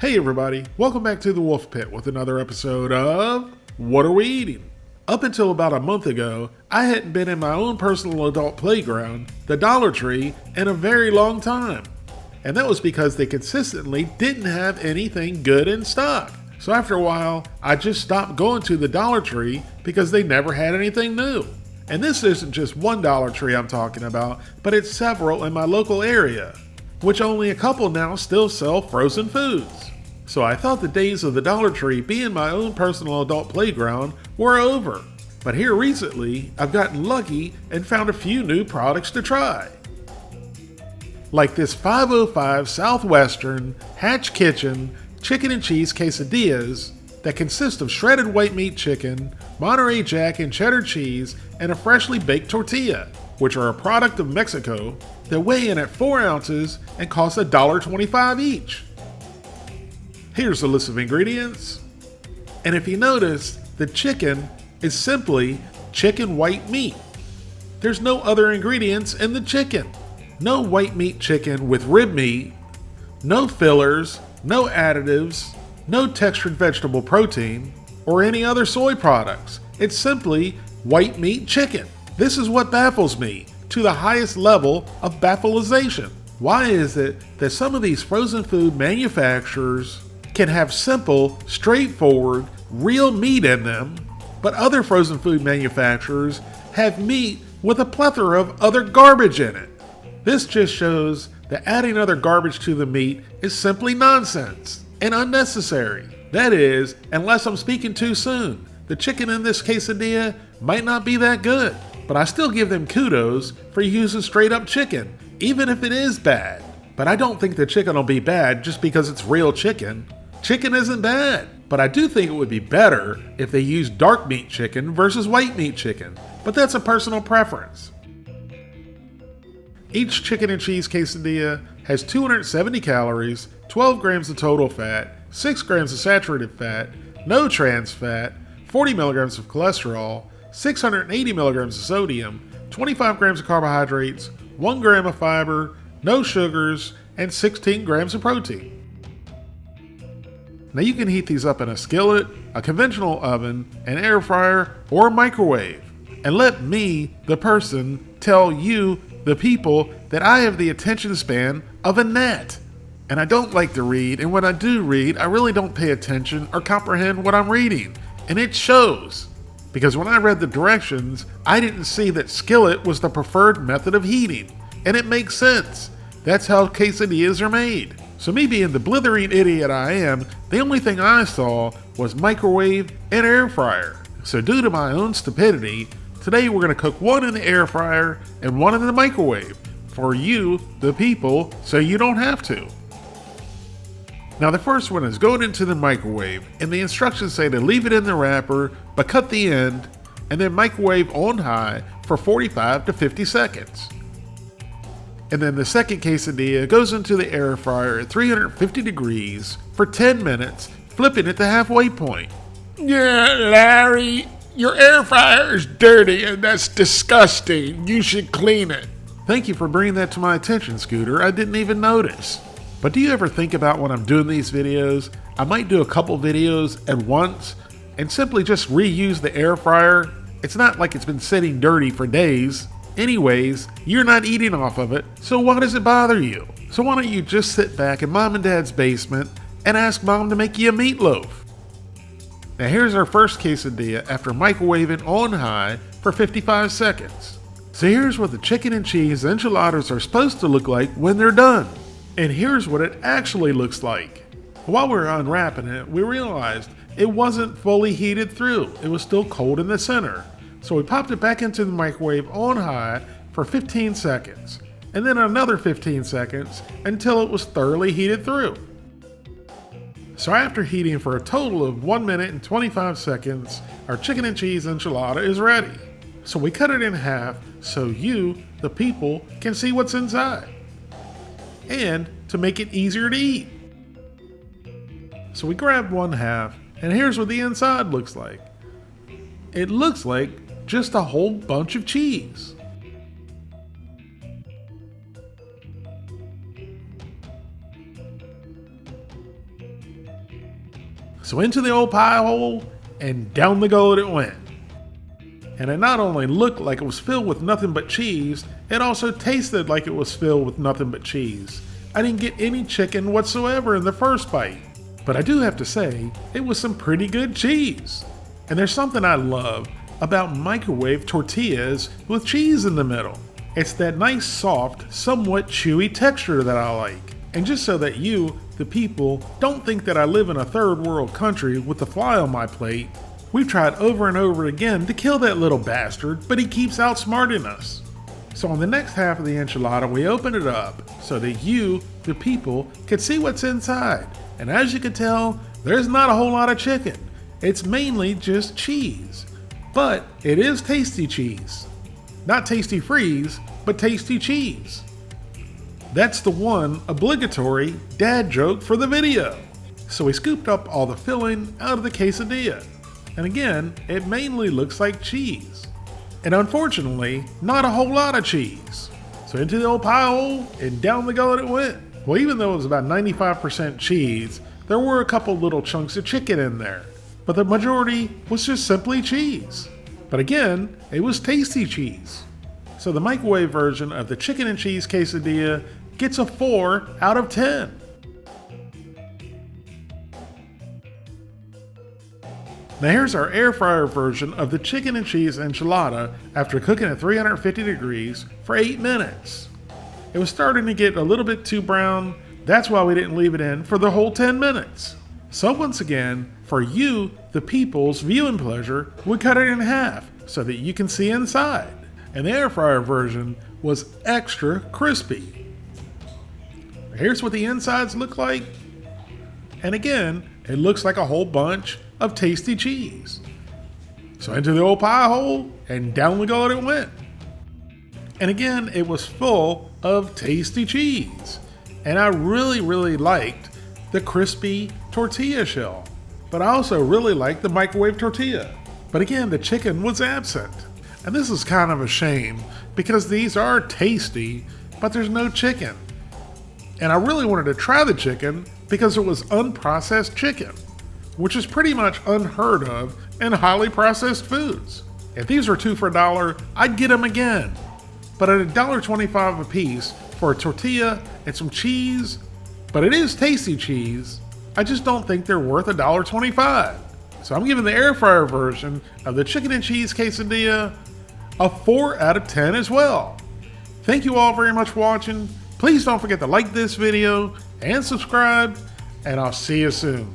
Hey everybody, welcome back to the Wolf Pit with another episode of What Are We Eating? Up until about a month ago, I hadn't been in my own personal adult playground, the Dollar Tree, in a very long time. And that was because they consistently didn't have anything good in stock. So after a while, I just stopped going to the Dollar Tree because they never had anything new. And this isn't just one Dollar Tree I'm talking about, but it's several in my local area, which only a couple now still sell frozen foods. So I thought the days of the Dollar Tree being my own personal adult playground were over. But here recently, I've gotten lucky and found a few new products to try. Like this 505 Southwestern Hatch Kitchen chicken and cheese quesadillas that consist of shredded white meat chicken, Monterey Jack and cheddar cheese, and a freshly baked tortilla, which are a product of Mexico that weigh in at 4 ounces and cost $1.25 each. Here's a list of ingredients. And if you notice, the chicken is simply chicken white meat. There's no other ingredients in the chicken. No white meat chicken with rib meat, no fillers, no additives, no textured vegetable protein, or any other soy products. It's simply white meat chicken. This is what baffles me to the highest level of bafflization. Why is it that some of these frozen food manufacturers can have simple, straightforward, real meat in them, but other frozen food manufacturers have meat with a plethora of other garbage in it? This just shows that adding other garbage to the meat is simply nonsense and unnecessary. That is, unless I'm speaking too soon. The chicken in this quesadilla might not be that good, but I still give them kudos for using straight up chicken, even if it is bad. But I don't think the chicken will be bad just because it's real chicken. Chicken isn't bad, but I do think it would be better if they used dark meat chicken versus white meat chicken, but that's a personal preference. Each chicken and cheese quesadilla has 270 calories, 12 grams of total fat, 6 grams of saturated fat, no trans fat, 40 milligrams of cholesterol, 680 milligrams of sodium, 25 grams of carbohydrates, 1 gram of fiber, no sugars, and 16 grams of protein. Now you can heat these up in a skillet, a conventional oven, an air fryer, or a microwave. And let me, the person, tell you, the people, that I have the attention span of a gnat. And I don't like to read, and when I do read, I really don't pay attention or comprehend what I'm reading. And it shows. Because when I read the directions, I didn't see that skillet was the preferred method of heating. And it makes sense. That's how quesadillas are made. So me being the blithering idiot I am, the only thing I saw was microwave and air fryer. So due to my own stupidity, today we're going to cook one in the air fryer and one in the microwave. For you, the people, so you don't have to. Now the first one is going into the microwave, and the instructions say to leave it in the wrapper, but cut the end, and then microwave on high for 45 to 50 seconds. And then the second quesadilla goes into the air fryer at 350 degrees for 10 minutes, flipping at the halfway point. Yeah, Larry, your air fryer is dirty and that's disgusting. You should clean it. Thank you for bringing that to my attention, Scooter. I didn't even notice. But do you ever think about when I'm doing these videos, I might do a couple videos at once and simply just reuse the air fryer? It's not like it's been sitting dirty for days. Anyways, you're not eating off of it, so why does it bother you? So why don't you just sit back in Mom and Dad's basement and ask Mom to make you a meatloaf? Now here's our first quesadilla after microwaving on high for 55 seconds. So here's what the chicken and cheese enchiladas are supposed to look like when they're done. And here's what it actually looks like. While we were unwrapping it, we realized it wasn't fully heated through. It was still cold in the center. So we popped it back into the microwave on high for 15 seconds, and then another 15 seconds until it was thoroughly heated through. So after heating for a total of 1 minute and 25 seconds, our chicken and cheese enchilada is ready. So we cut it in half so you, the people, can see what's inside, and to make it easier to eat. So we grabbed one half, and here's what the inside looks like. It looks like just a whole bunch of cheese. So into the old pie hole and down the gullet it went. And it not only looked like it was filled with nothing but cheese, it also tasted like it was filled with nothing but cheese. I didn't get any chicken whatsoever in the first bite. But I do have to say, it was some pretty good cheese. And there's something I love about microwave tortillas with cheese in the middle. It's that nice, soft, somewhat chewy texture that I like. And just so that you, the people, don't think that I live in a third world country with a fly on my plate, we've tried over and over again to kill that little bastard, but he keeps outsmarting us. So on the next half of the enchilada, we open it up so that you, the people, can see what's inside. And as you can tell, there's not a whole lot of chicken. It's mainly just cheese. But it is tasty cheese. Not tasty freeze, but tasty cheese. That's the one obligatory dad joke for the video. So we scooped up all the filling out of the quesadilla. And again, it mainly looks like cheese. And unfortunately, not a whole lot of cheese. So into the old pie hole and down the gullet it went. Well, even though it was about 95% cheese, there were a couple little chunks of chicken in there. But the majority was just simply cheese. But again, it was tasty cheese. So the microwave version of the chicken and cheese quesadilla gets a 4 out of 10. Now here's our air fryer version of the chicken and cheese enchilada after cooking at 350 degrees for 8 minutes. It was starting to get a little bit too brown, that's why we didn't leave it in for the whole 10 minutes. So once again, for you, the people's viewing pleasure, we cut it in half so that you can see inside. And the air fryer version was extra crispy. Here's what the insides look like. And again, it looks like a whole bunch of tasty cheese. So into the old pie hole and down the gullet it went. And again, it was full of tasty cheese. And I really liked the crispy tortilla shell. But I also really liked the microwave tortilla. But again, the chicken was absent. And this is kind of a shame because these are tasty, but there's no chicken. And I really wanted to try the chicken because it was unprocessed chicken, which is pretty much unheard of in highly processed foods. If these were 2 for $1, I'd get them again. But at $1.25 a piece for a tortilla and some cheese, but it is tasty cheese, I just don't think they're worth $1.25. So I'm giving the air fryer version of the chicken and cheese quesadilla a 4 out of 10 as well. Thank you all very much for watching. Please don't forget to like this video and subscribe, and I'll see you soon.